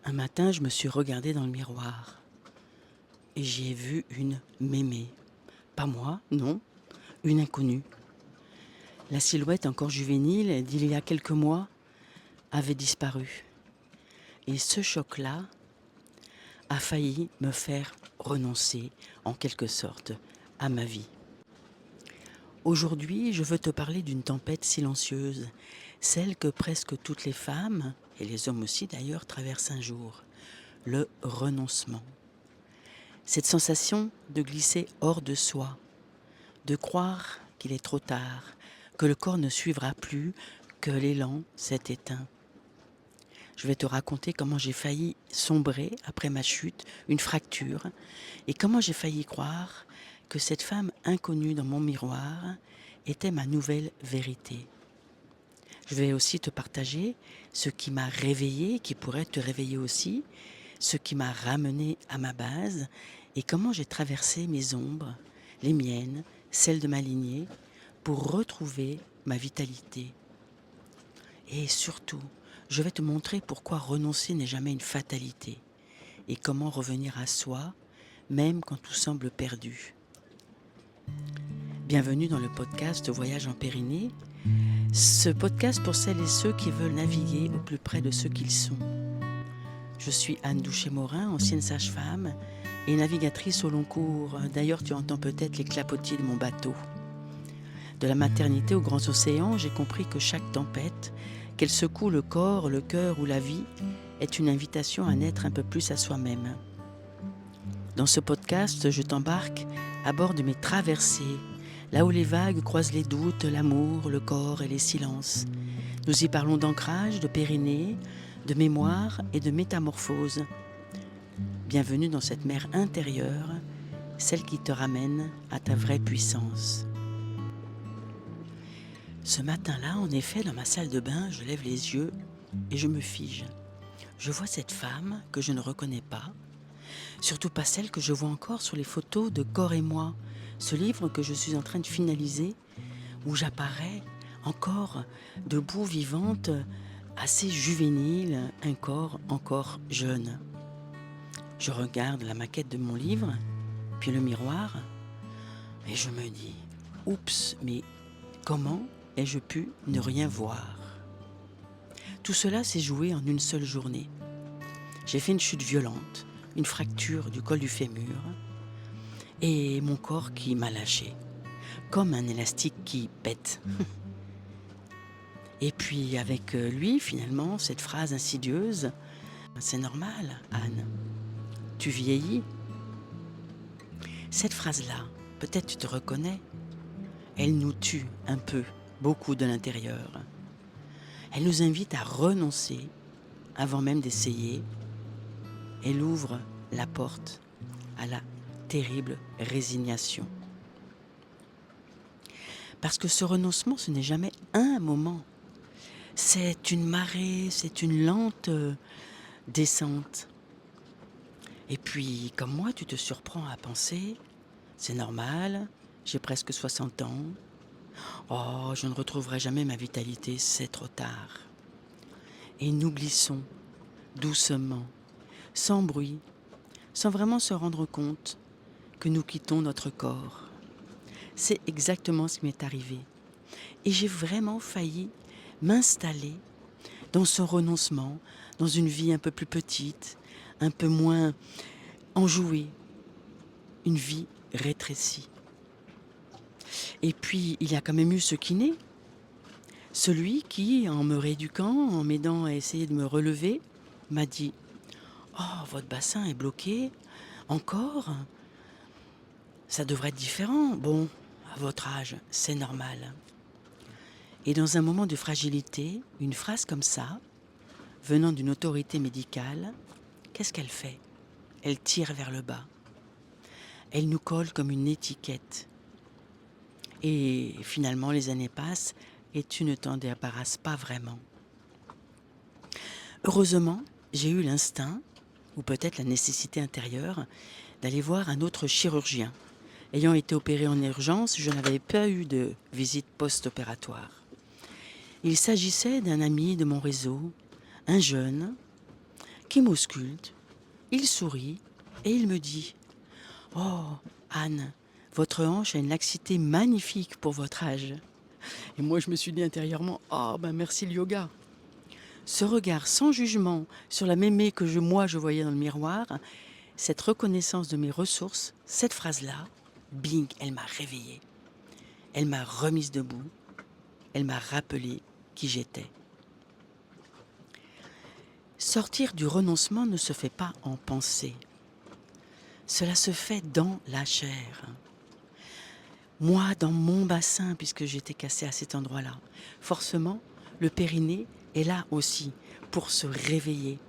Un matin, je me suis regardée dans le miroir et j'y ai vu une mémé. Pas moi, non, une inconnue. La silhouette encore juvénile d'il y a quelques mois avait disparu. Et ce choc-là a failli me faire renoncer, en quelque sorte, à ma vie. Aujourd'hui, je veux te parler d'une tempête silencieuse, celle que presque toutes les femmes, et les hommes aussi d'ailleurs, traversent un jour, le renoncement. Cette sensation de glisser hors de soi, de croire qu'il est trop tard, que le corps ne suivra plus, que l'élan s'est éteint. Je vais te raconter comment j'ai failli sombrer après ma chute, une fracture, et comment j'ai failli croire que cette femme inconnue dans mon miroir était ma nouvelle vérité. Je vais aussi te partager ce qui m'a réveillée, qui pourrait te réveiller aussi, ce qui m'a ramené à ma base et comment j'ai traversé mes ombres, les miennes, celles de ma lignée, pour retrouver ma vitalité. Et surtout, je vais te montrer pourquoi renoncer n'est jamais une fatalité et comment revenir à soi, même quand tout semble perdu. Bienvenue dans le podcast Voyage en Pyrénées, ce podcast pour celles et ceux qui veulent naviguer au plus près de ceux qu'ils sont. Je suis Anne Douchet-Morin, ancienne sage-femme et navigatrice au long cours. D'ailleurs, tu entends peut-être les clapotis de mon bateau. De la maternité aux grands océans, j'ai compris que chaque tempête, qu'elle secoue le corps, le cœur ou la vie, est une invitation à naître un peu plus à soi-même. Dans ce podcast, je t'embarque à bord de mes traversées, là où les vagues croisent les doutes, l'amour, le corps et les silences. Nous y parlons d'ancrage, de Pyrénées, de mémoire et de métamorphose. Bienvenue dans cette mer intérieure, celle qui te ramène à ta vraie puissance. Ce matin-là, en effet, dans ma salle de bain, je lève les yeux et je me fige. Je vois cette femme que je ne reconnais pas, surtout pas celle que je vois encore sur les photos de Corps et moi, ce livre que je suis en train de finaliser, où j'apparais encore debout, vivante, assez juvénile, un corps encore jeune. Je regarde la maquette de mon livre, puis le miroir, et je me dis « Oups, mais comment ai-je pu ne rien voir ?» Tout cela s'est joué en une seule journée. J'ai fait une chute violente, une fracture du col du fémur, et mon corps qui m'a lâché, comme un élastique qui pète. Et puis avec lui, finalement, cette phrase insidieuse, « C'est normal, Anne, tu vieillis ». Cette phrase-là, peut-être tu te reconnais, elle nous tue un peu, beaucoup de l'intérieur. Elle nous invite à renoncer avant même d'essayer. Elle ouvre la porte à la terrible résignation. Parce que ce renoncement, ce n'est jamais un moment. C'est une marée, c'est une lente descente. Et puis, comme moi, tu te surprends à penser, c'est normal, j'ai presque 60 ans. Oh, je ne retrouverai jamais ma vitalité, c'est trop tard. Et nous glissons doucement, sans bruit, sans vraiment se rendre compte que nous quittons notre corps. C'est exactement ce qui m'est arrivé. Et j'ai vraiment failli m'installer dans ce renoncement, dans une vie un peu plus petite, un peu moins enjouée, une vie rétrécie. Et puis, il y a quand même eu ce kiné, celui qui, en me rééduquant, en m'aidant à essayer de me relever, m'a dit « Oh, votre bassin est bloqué, encore ? Ça devrait être différent. Bon, à votre âge, c'est normal. » Et dans un moment de fragilité, une phrase comme ça, venant d'une autorité médicale, qu'est-ce qu'elle fait ? Elle tire vers le bas. Elle nous colle comme une étiquette. Et finalement, les années passent et tu ne t'en débarrasses pas vraiment. Heureusement, j'ai eu l'instinct, ou peut-être la nécessité intérieure, d'aller voir un autre chirurgien. Ayant été opérée en urgence, je n'avais pas eu de visite post-opératoire. Il s'agissait d'un ami de mon réseau, un jeune, qui m'ausculte. Il sourit et il me dit « Oh, Anne, votre hanche a une laxité magnifique pour votre âge. » Et moi, je me suis dit intérieurement « Oh, ben merci le yoga !» Ce regard sans jugement sur la mémé que je voyais dans le miroir, cette reconnaissance de mes ressources, cette phrase-là, bing, elle m'a réveillée. Elle m'a remise debout. Elle m'a rappelé qui j'étais. Sortir du renoncement ne se fait pas en pensée. Cela se fait dans la chair. Moi, dans mon bassin, puisque j'étais cassée à cet endroit-là, forcément, le périnée est là aussi pour se réveiller.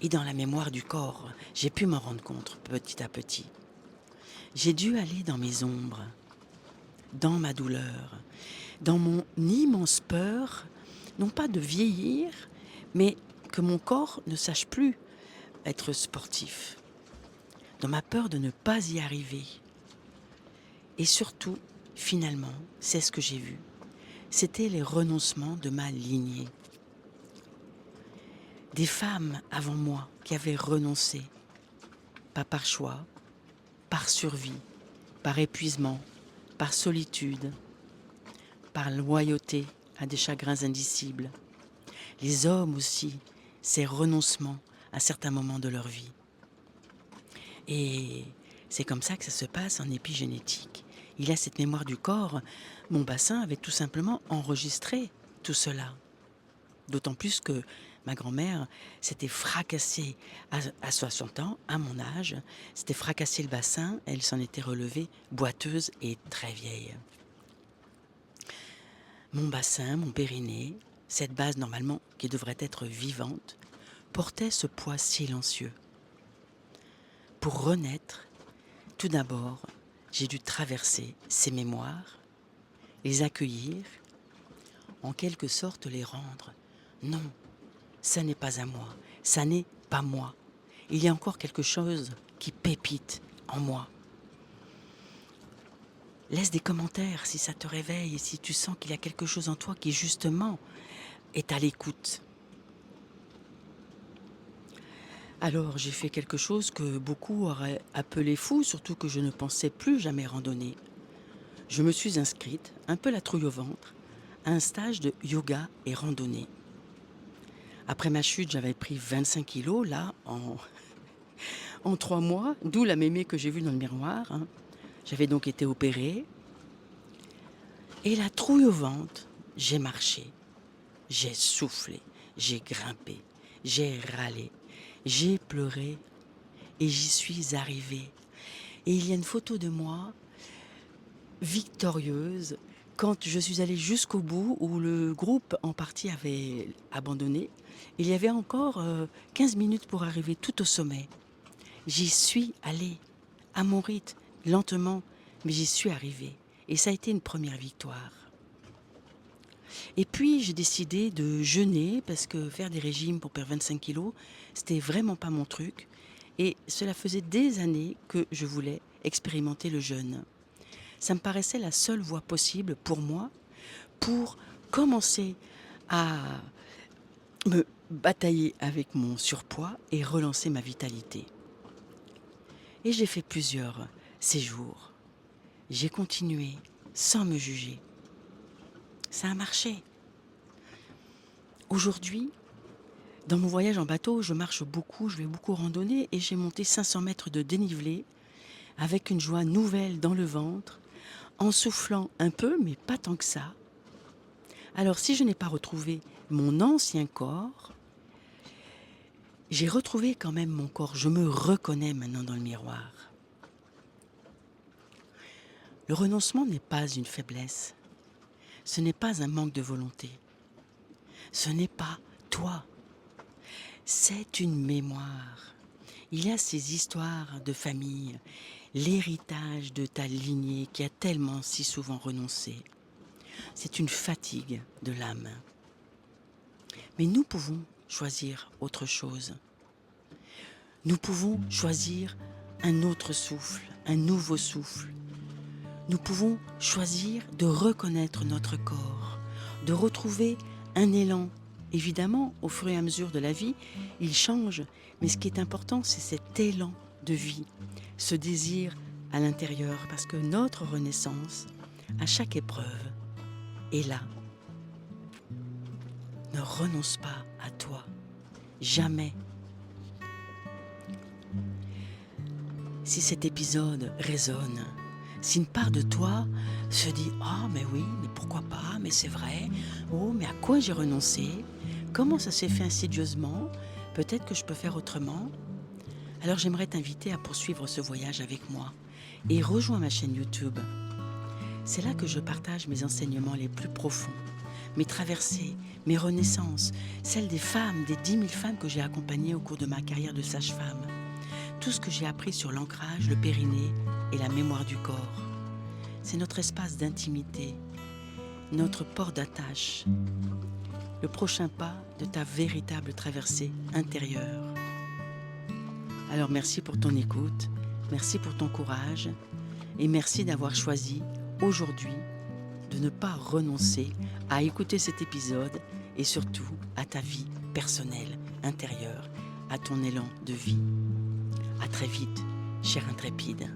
Et dans la mémoire du corps, j'ai pu m'en rendre compte petit à petit. J'ai dû aller dans mes ombres, dans ma douleur, dans mon immense peur, non pas de vieillir, mais que mon corps ne sache plus être sportif, dans ma peur de ne pas y arriver. Et surtout, finalement, c'est ce que j'ai vu. C'était les renoncements de ma lignée. Des femmes avant moi qui avaient renoncé, pas par choix, par survie, par épuisement, par solitude, par loyauté à des chagrins indicibles. Les hommes aussi, ces renoncements à certains moments de leur vie. Et c'est comme ça que ça se passe en épigénétique. Il y a cette mémoire du corps. Mon bassin avait tout simplement enregistré tout cela. D'autant plus que ma grand-mère s'était fracassée à 60 ans, à mon âge, s'était fracassé le bassin, elle s'en était relevée boiteuse et très vieille. Mon bassin, mon périnée, cette base normalement qui devrait être vivante, portait ce poids silencieux. Pour renaître, tout d'abord, j'ai dû traverser ces mémoires, les accueillir, en quelque sorte les rendre. Non, ça n'est pas à moi, ça n'est pas moi. Il y a encore quelque chose qui pépite en moi. Laisse des commentaires si ça te réveille et si tu sens qu'il y a quelque chose en toi qui justement est à l'écoute. Alors j'ai fait quelque chose que beaucoup auraient appelé fou, surtout que je ne pensais plus jamais randonner. Je me suis inscrite, un peu la trouille au ventre, à un stage de yoga et randonnée. Après ma chute, j'avais pris 25 kilos, là, en 3 mois, d'où la mémé que j'ai vue dans le miroir. J'avais donc été opérée. Et la trouille au ventre, j'ai marché, j'ai soufflé, j'ai grimpé, j'ai râlé, j'ai pleuré et j'y suis arrivée. Et il y a une photo de moi, victorieuse, quand je suis allée jusqu'au bout où le groupe en partie avait abandonné. Il y avait encore 15 minutes pour arriver tout au sommet. J'y suis allée, à mon rythme, lentement, mais j'y suis arrivée. Et ça a été une première victoire. Et puis j'ai décidé de jeûner parce que faire des régimes pour perdre 25 kilos, c'était vraiment pas mon truc. Et cela faisait des années que je voulais expérimenter le jeûne. Ça me paraissait la seule voie possible pour moi pour commencer à me batailler avec mon surpoids et relancer ma vitalité. Et j'ai fait plusieurs séjours. J'ai continué sans me juger. Ça a marché. Aujourd'hui, dans mon voyage en bateau, je marche beaucoup, je vais beaucoup randonner et j'ai monté 500 mètres de dénivelé avec une joie nouvelle dans le ventre, en soufflant un peu, mais pas tant que ça. Alors si je n'ai pas retrouvé mon ancien corps, j'ai retrouvé quand même mon corps. Je me reconnais maintenant dans le miroir. Le renoncement n'est pas une faiblesse. Ce n'est pas un manque de volonté. Ce n'est pas toi. C'est une mémoire. Il y a ces histoires de famille, l'héritage de ta lignée qui a tellement si souvent renoncé. C'est une fatigue de l'âme. Mais nous pouvons choisir autre chose. Nous pouvons choisir un autre souffle, un nouveau souffle. Nous pouvons choisir de reconnaître notre corps, de retrouver un élan Évidemment, au fur et à mesure de la vie, il change, mais ce qui est important, c'est cet élan de vie, ce désir à l'intérieur, parce que notre renaissance, à chaque épreuve, est là. Ne renonce pas à toi, jamais. Si cet épisode résonne, si une part de toi se dit « Ah, mais oui, mais pourquoi pas, mais c'est vrai, oh, mais à quoi j'ai renoncé? Comment ça s'est fait insidieusement? Peut-être que je peux faire autrement ?» Alors j'aimerais t'inviter à poursuivre ce voyage avec moi et rejoins ma chaîne YouTube. C'est là que je partage mes enseignements les plus profonds, mes traversées, mes renaissances, celles des femmes, des 10 000 femmes que j'ai accompagnées au cours de ma carrière de sage-femme. Tout ce que j'ai appris sur l'ancrage, le périnée et la mémoire du corps. C'est notre espace d'intimité, notre port d'attache, le prochain pas de ta véritable traversée intérieure. Alors merci pour ton écoute, merci pour ton courage et merci d'avoir choisi aujourd'hui de ne pas renoncer à écouter cet épisode et surtout à ta vie personnelle, intérieure, à ton élan de vie. À très vite, cher intrépide.